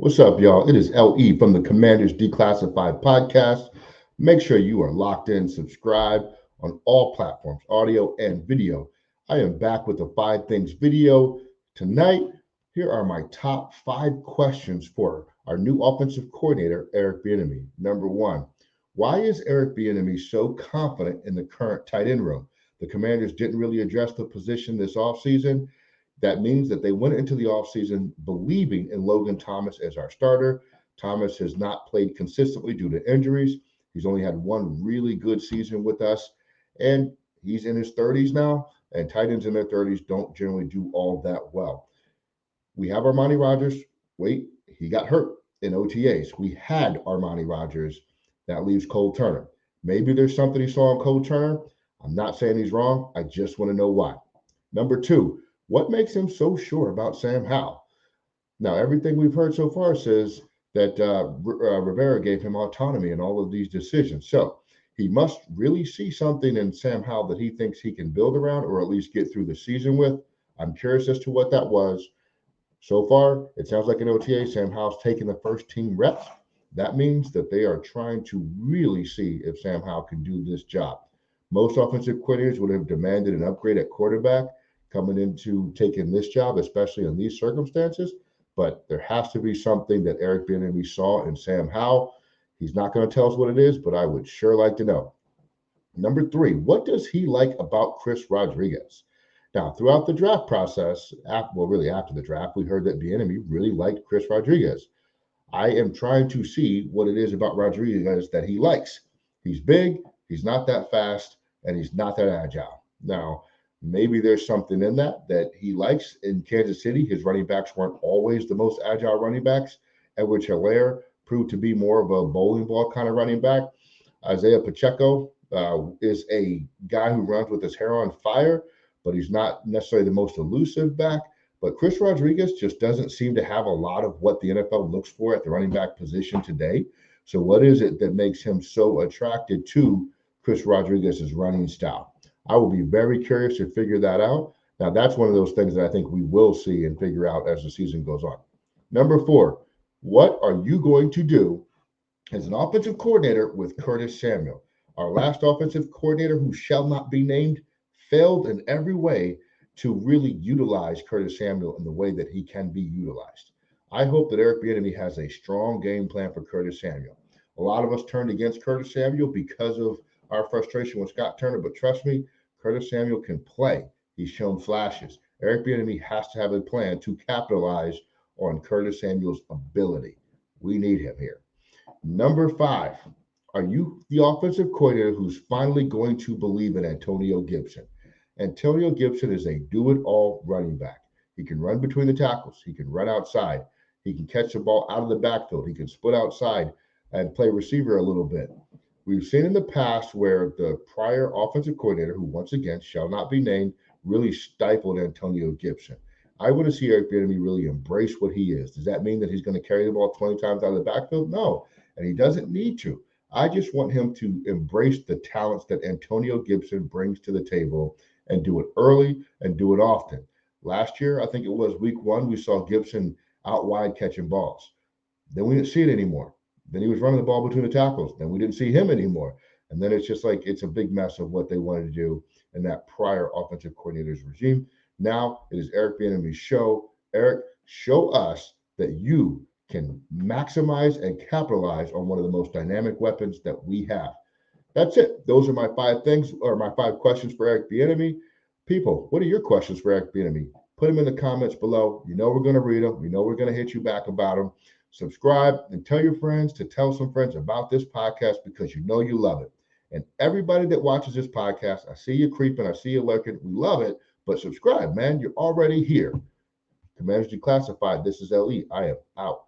What's up, y'all? It is LE from the Commanders Declassified podcast. Make sure you are locked in, subscribe on all platforms, audio and video. I am back with the 5 things video. Tonight, here are my top 5 questions for our new offensive coordinator, Eric Bieniemy. Number one, why is Eric Bieniemy so confident in the current tight end room? The Commanders didn't really address the position this offseason. That means that they went into the offseason believing in Logan Thomas as our starter. Thomas has not played consistently due to injuries. He's only had one really good season with us, and he's in his 30s now, and tight ends in their 30s don't generally do all that well. We have Armani Rogers. Wait, he got hurt in OTAs. We had Armani Rogers. That leaves Cole Turner. Maybe there's something he saw in Cole Turner. I'm not saying he's wrong. I just want to know why. Number two, what makes him so sure about Sam Howell? Now, everything we've heard so far says that Rivera gave him autonomy in all of these decisions. So he must really see something in Sam Howell that he thinks he can build around or at least get through the season with. I'm curious as to what that was. So far, it sounds like in OTA, Sam Howell's taking the first team reps. That means that they are trying to really see if Sam Howell can do this job. Most offensive coordinators would have demanded an upgrade at quarterback coming into taking this job, especially in these circumstances. But there has to be something that Eric Bieniemy saw in Sam Howell. He's not going to tell us what it is, but I would sure like to know. Number three, what does he like about Chris Rodriguez? Now, throughout the draft process, really after the draft, we heard that Bieniemy really liked Chris Rodriguez. I am trying to see what it is about Rodriguez that he likes. He's big, he's not that fast, and he's not that agile. Now, maybe there's something in that he likes. In Kansas City, his running backs weren't always the most agile running backs. Edward Hilaire proved to be more of a bowling ball kind of running back. Isaiah Pacheco is a guy who runs with his hair on fire, but he's not necessarily the most elusive back. But Chris Rodriguez just doesn't seem to have a lot of what the NFL looks for at the running back position today. So what is it that makes him so attracted to Chris Rodriguez's running style? I will be very curious to figure that out. Now, that's one of those things that I think we will see and figure out as the season goes on. Number four, what are you going to do as an offensive coordinator with Curtis Samuel? Our last offensive coordinator, who shall not be named, failed in every way to really utilize Curtis Samuel in the way that he can be utilized. I hope that Eric Bieniemy has a strong game plan for Curtis Samuel. A lot of us turned against Curtis Samuel because of our frustration with Scott Turner, but trust me, Curtis Samuel can play. He's shown flashes. Eric Bieniemy has to have a plan to capitalize on Curtis Samuel's ability. We need him here. Number five, are you the offensive coordinator who's finally going to believe in Antonio Gibson? Antonio Gibson is a do-it-all running back. He can run between the tackles. He can run outside. He can catch the ball out of the backfield. He can split outside and play receiver a little bit. We've seen in the past where the prior offensive coordinator, who once again shall not be named, really stifled Antonio Gibson. I want to see Eric Bieniemy really embrace what he is. Does that mean that he's going to carry the ball 20 times out of the backfield? No, and he doesn't need to. I just want him to embrace the talents that Antonio Gibson brings to the table and do it early and do it often. Last year, I think it was week one, we saw Gibson out wide catching balls. Then we didn't see it anymore. Then he was running the ball between the tackles. Then we didn't see him anymore. And then it's just like it's a big mess of what they wanted to do in that prior offensive coordinator's regime. Now it is Eric Bieniemy's show. Eric, show us that you can maximize and capitalize on one of the most dynamic weapons that we have. That's it. Those are my 5 things, or my 5 questions for Eric Bieniemy. People, what are your questions for Eric Bieniemy? Put them in the comments below. You know we're going to read them. You know we're going to hit you back about them. Subscribe and tell your friends to tell some friends about this podcast because you know you love it. And everybody that watches this podcast, I see you creeping, I see you lurking. We love it, but subscribe, man. You're already here. Commanders Declassified. This is LE. I am out.